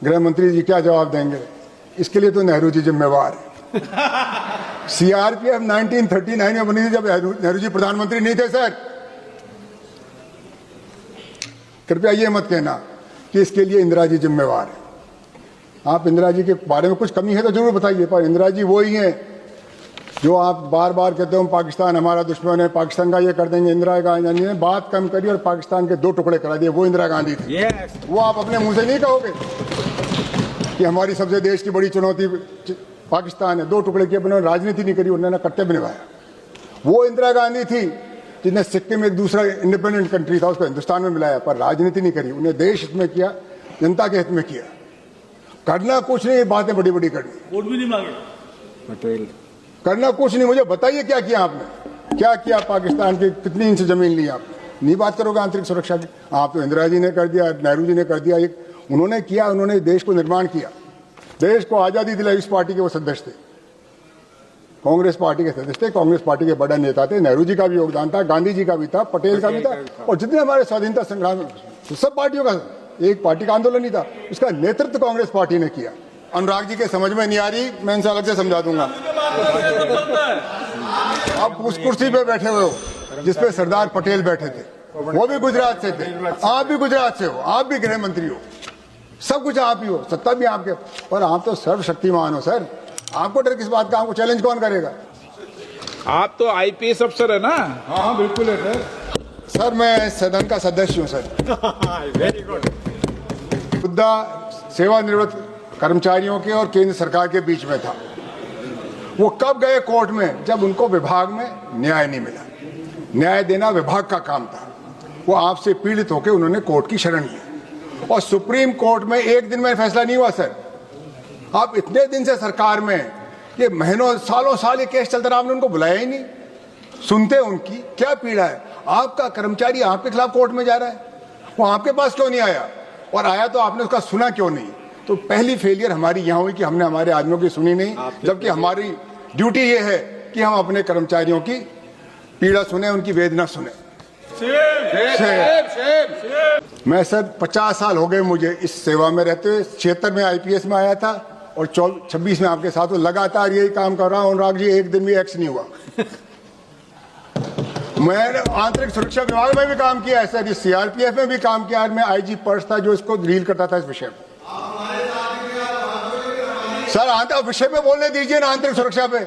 गृह मंत्री जी क्या जवाब देंगे? इसके लिए तो नेहरू जी जिम्मेवार है। सीआरपीएफ 1939 में बनी थी जब नेहरू जी प्रधानमंत्री नहीं थे सर। कृपया ये मत कहना कि इसके लिए इंदिरा जी जिम्मेवार है। आप इंदिरा जी के बारे में कुछ कमी है तो जरूर बताइए, पर इंदिरा जी वो ही हैं जो आप बार बार कहते हो पाकिस्तान हमारा दुश्मन है, पाकिस्तान का ये कर देंगे। इंदिरा गांधी ने बात कम करी और पाकिस्तान के 2 टुकड़े करा दिए, वो इंदिरा गांधी थी। वो आप अपने मुंह से नहीं कहोगे कि हमारी सबसे देश की बड़ी चुनौती पाकिस्तान है। 2 टुकड़े किए, उन्होंने राजनीति नहीं करी, उन्होंने कर्तव्य निभाया। वो इंदिरा गांधी थी जिसने सिक्किम एक दूसरा इंडिपेंडेंट कंट्री था उसको हिंदुस्तान में मिलाया, पर राजनीति नहीं करी। उन्हें देश हित में किया, जनता के हित में किया। करना कुछ नहीं, बातें बड़ी बड़ी करनी। वोट भी नहीं मांगे पटेल, करना कुछ नहीं। मुझे बताइए क्या किया आपने, क्या किया? पाकिस्तान की कितनी इंच जमीन ली आपने? नहीं बात करोगे आंतरिक सुरक्षा की? आप तो इंदिरा जी ने कर दिया, नेहरू जी ने कर दिया, एक उन्होंने किया। उन्होंने देश को निर्माण किया, देश को आजादी दिलाई। इस पार्टी के वो सदस्य थे, कांग्रेस पार्टी के सदस्य थे, कांग्रेस पार्टी के बड़ा नेता थे। नेहरू जी का भी योगदान था, गांधी जी का भी था, पटेल का भी था, और जितने हमारे स्वाधीनता संग्राम सब पार्टियों का, एक पार्टी का आंदोलन ही था, उसका नेतृत्व कांग्रेस पार्टी ने किया। अनुराग जी के समझ में नहीं आ रही, मैं इनसे अलग से समझा दूंगा। आप उस कुर्सी पे बैठे हुए हो जिसपे सरदार पटेल बैठे थे, वो भी गुजरात से थे, आप भी गुजरात से हो, आप भी गृह मंत्री हो, सब कुछ आप ही हो, सत्ता भी आपके, पर आप तो सर्वशक्तिमान हो सर। आपको डर किस बात का? आपको चैलेंज कौन करेगा? आप तो आईपीएस अफसर है ना? हाँ हाँ बिल्कुल है सर। सर मैं सदन का सदस्य हूँ सर। Very good. मुद्दा सेवानिवृत्त कर्मचारियों के और केंद्र सरकार के बीच में था। वो कब गए कोर्ट में? जब उनको विभाग में न्याय नहीं मिला। न्याय देना विभाग का काम था। वो आपसे पीड़ित होकर उन्होंने कोर्ट की शरण ली, और सुप्रीम कोर्ट में एक दिन में फैसला नहीं हुआ सर। आप इतने दिन से सरकार में, ये महीनों सालों साल ये केस चलता रहा, आपने उनको बुलाया ही नहीं। सुनते उनकी क्या पीड़ा है? आपका कर्मचारी आपके खिलाफ कोर्ट में जा रहा है, वो आपके पास क्यों नहीं आया? और आया तो आपने उसका सुना क्यों नहीं? तो पहली फेलियर हमारी यहां हुई कि हमने हमारे आदमियों की सुनी नहीं, जबकि हमारी ड्यूटी ये है कि हम अपने कर्मचारियों की पीड़ा सुने, उनकी वेदना सुने। मैं सर 50 साल हो गए मुझे इस सेवा में रहते हुए। 76 में आईपीएस में आया था और 26 में आपके साथ लगातार यही काम कर रहा हूं। अनुराग जी एक दिन भी एक्स नहीं हुआ। मैंने आंतरिक सुरक्षा विभाग में भी काम किया है सर, इस सीआरपीएफ में भी काम किया है। मैं आईजी पर्स था जो इसको डील करता था इस विषय में। सर विषय पे बोलने दीजिए ना, आंतरिक सुरक्षा पे।